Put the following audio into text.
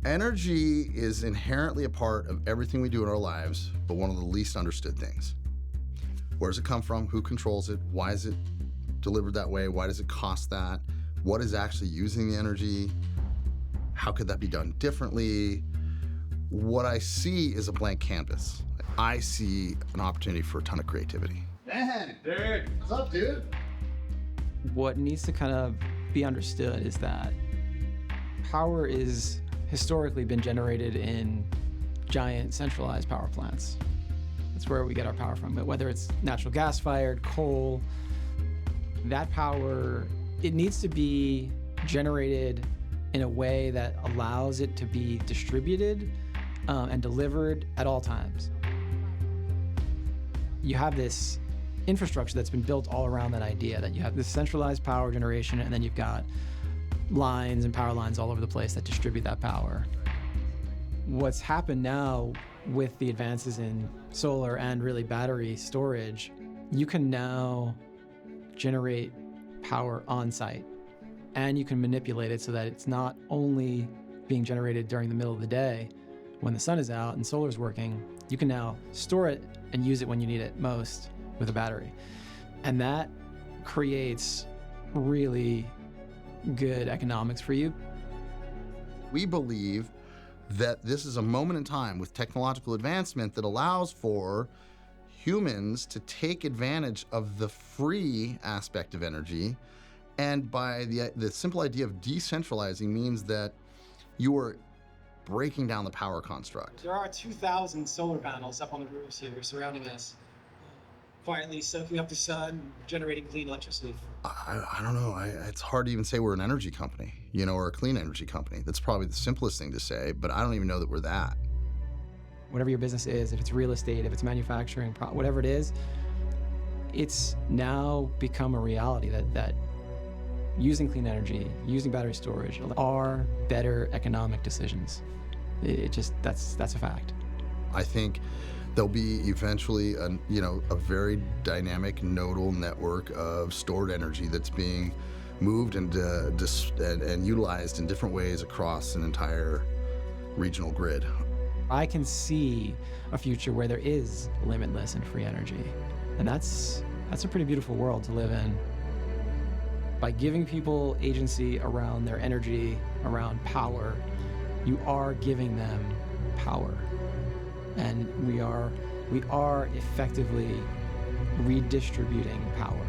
Energy is inherently a part of everything we do in our lives, but one of the least understood things. Where does it come from? Who controls it? Why is it delivered that way? Why does it cost that? What is actually using the energy? How could that be done differently? What I see is a blank canvas. I see an opportunity for a ton of creativity. Man, dude, what's up, dude? What needs to kind of be understood is that power is historically been generated in giant centralized power plants. That's where we get our power from. But whether it's natural gas fired, coal, that power, it needs to be generated in a way that allows it to be distributed and delivered at all times. You have this infrastructure that's been built all around that idea that you have this centralized power generation, and then you've got lines and power lines all over the place that distribute that power. What's happened now with the advances in solar and really battery storage, you can now generate power on site, and you can manipulate it so that it's not only being generated during the middle of the day when the sun is out and solar is working. You can now store it and use it when you need it most with a battery. And that creates really good economics for you. We believe that this is a moment in time with technological advancement that allows for humans to take advantage of the free aspect of energy. And by the simple idea of decentralizing means that you are breaking down the power construct. There are 2,000 solar panels up on the roofs here surrounding us, quietly soaking up the sun, generating clean electricity. I don't know. It's hard to even say we're an energy company, or a clean energy company. That's probably the simplest thing to say, but I don't even know that we're that. Whatever your business is, if it's real estate, if it's manufacturing, whatever it is, it's now become a reality that using clean energy, using battery storage are better economic decisions. That's a fact. I think there'll be eventually a very dynamic nodal network of stored energy that's being moved and utilized in different ways across an entire regional grid. I can see a future where there is limitless and free energy. And that's a pretty beautiful world to live in. By giving people agency around their energy, around power, you are giving them power. And we are effectively redistributing power.